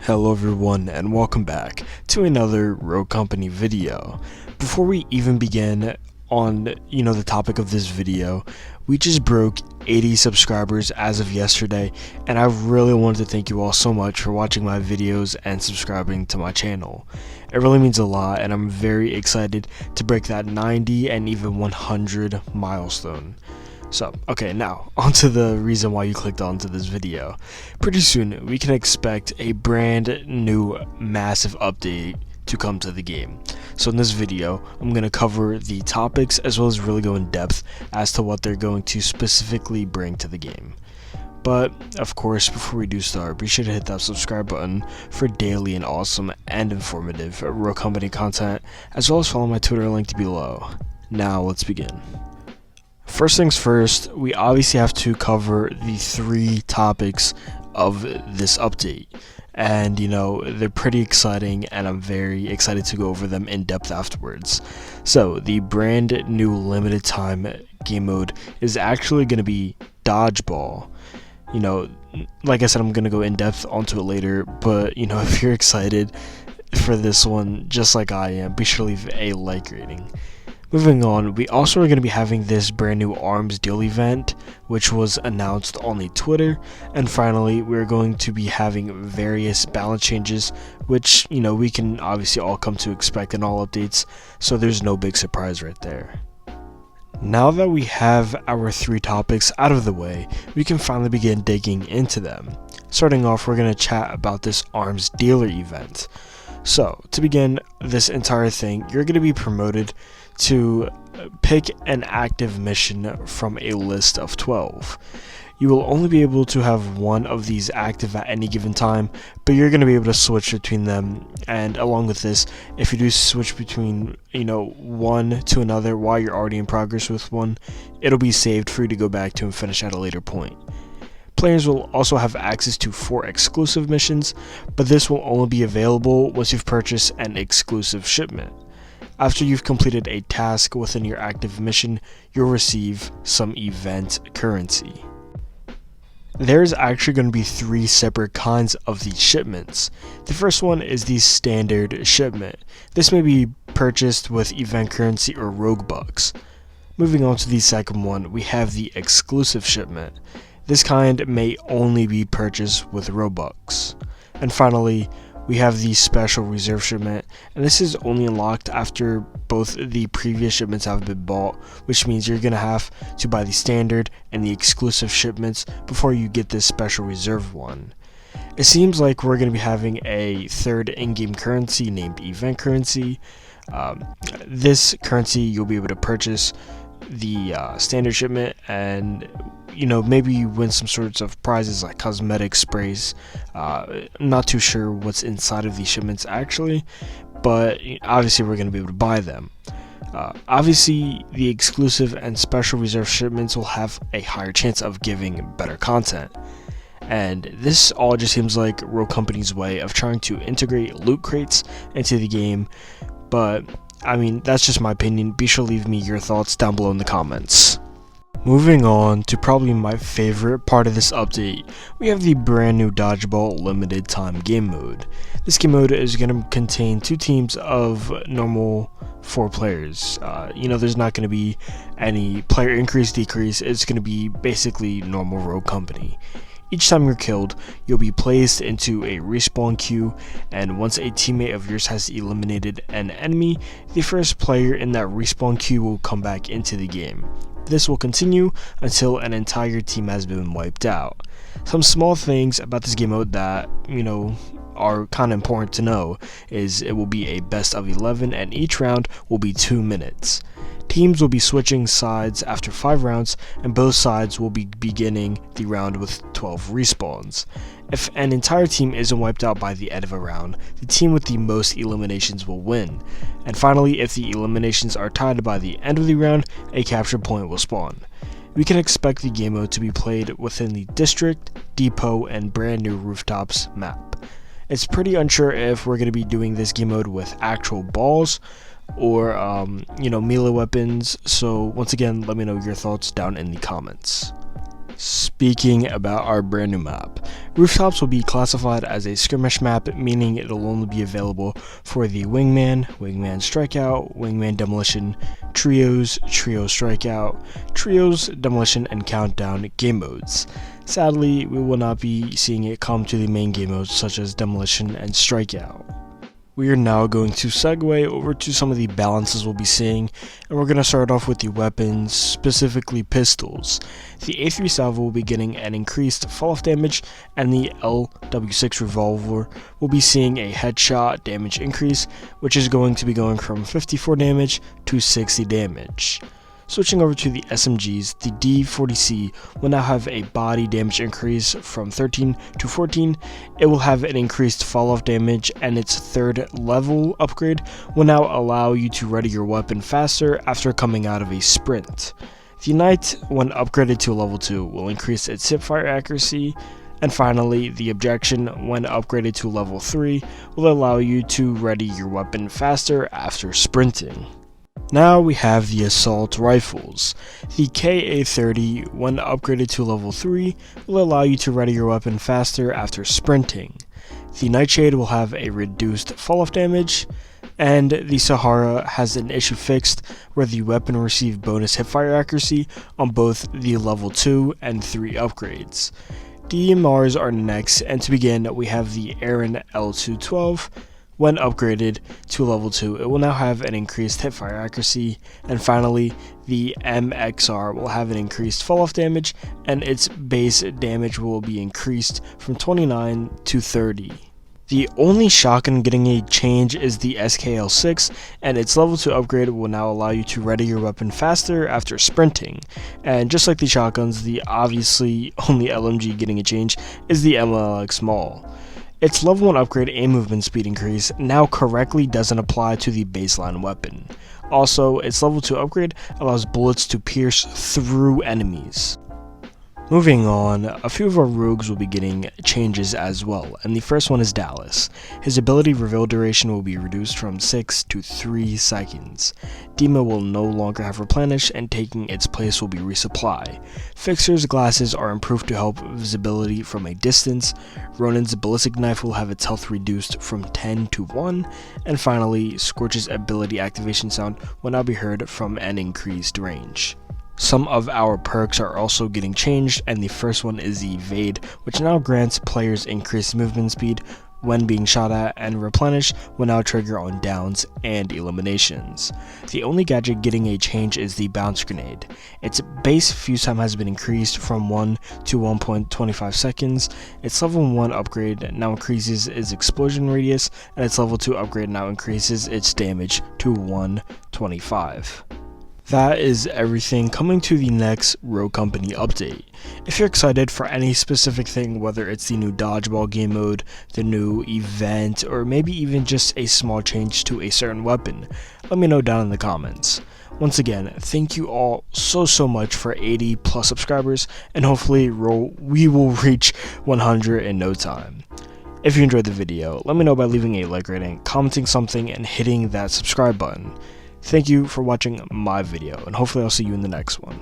Hello everyone and welcome back to another Rogue Company video. Before we even begin on the topic of this video, we just broke 80 subscribers as of yesterday, and I really wanted to thank you all so much for watching my videos and subscribing to my channel. It really means a lot, and I'm very excited to break that 90 and even 100 milestone. So, okay, now, onto the reason why you clicked onto this video. Pretty soon, we can expect a brand new massive update to come to the game. So in this video, I'm going to cover the topics as well as really go in depth as to what they're going to specifically bring to the game. But, of course, before we do start, be sure to hit that subscribe button for daily and awesome and informative Rogue Company content, as well as follow my Twitter linked below. Now, let's begin. First things first, we obviously have to cover the three topics of this update, and they're pretty exciting, and I'm very excited to go over them in depth afterwards. So the brand new limited time game mode is actually going to be Dodgeball. Like I said, I'm going to go in depth onto it later, but if you're excited for this one just like I am, be sure to leave a like rating. Moving on, we also are going to be having this brand new arms deal event, which was announced on the Twitter. And finally, we're going to be having various balance changes, which, we can obviously all come to expect in all updates, so there's no big surprise right there. Now that we have our three topics out of the way, we can finally begin digging into them. Starting off, we're going to chat about this arms dealer event. So, to begin this entire thing, you're going to be promoted to pick an active mission from a list of 12. You will only be able to have one of these active at any given time, but you're going to be able to switch between them. And along with this, if you do switch between one to another while you're already in progress with one, it'll be saved for you to go back to and finish at a later point. Players will also have access to 4 exclusive missions, but this will only be available once you've purchased an exclusive shipment. After you've completed a task within your active mission, you'll receive some event currency. There's actually going to be 3 separate kinds of these shipments. The first one is the standard shipment. This may be purchased with event currency or rogue bucks. Moving on to the second one, we have the exclusive shipment. This kind may only be purchased with Robux. And finally, we have the special reserve shipment, and this is only unlocked after both the previous shipments have been bought, which means you're going to have to buy the standard and the exclusive shipments before you get this special reserve one. It seems like we're going to be having a third in-game currency named event currency. This currency you'll be able to purchase the standard shipment, and maybe you win some sorts of prizes like cosmetic sprays. I'm not too sure what's inside of these shipments actually, but obviously we're going to be able to buy them. Obviously the exclusive and special reserve shipments will have a higher chance of giving better content, and this all just seems like Rogue Company's way of trying to integrate loot crates into the game. But that's just my opinion. Be sure to leave me your thoughts down below in the comments. Moving on to probably my favorite part of this update, we have the brand new Dodgeball limited time game mode. This game mode is going to contain 2 teams of normal 4 players. There's not going to be any player increase, decrease. It's going to be basically normal Rogue Company. Each time you're killed, you'll be placed into a respawn queue, and once a teammate of yours has eliminated an enemy, the first player in that respawn queue will come back into the game. This will continue until an entire team has been wiped out. Some small things about this game mode that, are kind of important to know is it will be a best of 11, and each round will be 2 minutes. Teams will be switching sides after 5 rounds, and both sides will be beginning the round with 12 respawns. If an entire team isn't wiped out by the end of a round, the team with the most eliminations will win. And finally, if the eliminations are tied by the end of the round, a capture point will spawn. We can expect the game mode to be played within the District, Depot, and brand new Rooftops map. It's pretty unsure if we're going to be doing this game mode with actual balls or melee weapons, so once again let me know your thoughts down in the comments. Speaking about our brand new map, Rooftops will be classified as a skirmish map, meaning it'll only be available for the Wingman, Wingman Strikeout, Wingman Demolition, Trios, Trio Strikeout, Trios, Demolition, and Countdown game modes. Sadly, we will not be seeing it come to the main game modes such as Demolition and Strikeout. We are now going to segue over to some of the balances we'll be seeing, and we're going to start off with the weapons, specifically pistols. The A3 salvo will be getting an increased fall-off damage, and the LW6 revolver will be seeing a headshot damage increase, which is going to be going from 54 damage to 60 damage. Switching over to the SMGs, the D40C will now have a body damage increase from 13 to 14. It will have an increased fall-off damage, and its third level upgrade will now allow you to ready your weapon faster after coming out of a sprint. The Knight, when upgraded to level 2, will increase its hipfire accuracy. And finally, the Objection, when upgraded to level 3, will allow you to ready your weapon faster after sprinting. Now we have the assault rifles. The KA-30, when upgraded to level 3, will allow you to ready your weapon faster after sprinting. The Nightshade will have a reduced fall-off damage, and the Sahara has an issue fixed where the weapon will receive bonus hipfire accuracy on both the level 2 and 3 upgrades. DMRs are next, and to begin we have the Aaron L212. When upgraded to level 2, it will now have an increased hipfire accuracy, and finally, the MXR will have an increased fall-off damage, and its base damage will be increased from 29 to 30. The only shotgun getting a change is the SKL6, and its level 2 upgrade will now allow you to ready your weapon faster after sprinting. And just like the shotguns, the obviously only LMG getting a change is the MLX Maul. Its level 1 upgrade and movement speed increase now correctly doesn't apply to the baseline weapon. Also, its level 2 upgrade allows bullets to pierce through enemies. Moving on, a few of our rogues will be getting changes as well, and the first one is Dallas. His ability reveal duration will be reduced from 6 to 3 seconds. Dima will no longer have replenish, and taking its place will be resupply. Fixer's glasses are improved to help visibility from a distance. Ronin's ballistic knife will have its health reduced from 10 to 1, and finally, Scorch's ability activation sound will now be heard from an increased range. Some of our perks are also getting changed, and the first one is the Evade, which now grants players increased movement speed when being shot at, and Replenish will now trigger on downs and eliminations. The only gadget getting a change is the Bounce Grenade. Its base fuse time has been increased from 1 to 1.25 seconds, its level 1 upgrade now increases its explosion radius, and its level 2 upgrade now increases its damage to 125. That is everything coming to the next Rogue Company update. If you're excited for any specific thing, whether it's the new Dodgeball game mode, the new event, or maybe even just a small change to a certain weapon, let me know down in the comments. Once again, thank you all so much for 80 plus subscribers, and hopefully we will reach 100 in no time. If you enjoyed the video, let me know by leaving a like rating, commenting something, and hitting that subscribe button. Thank you for watching my video, and hopefully I'll see you in the next one.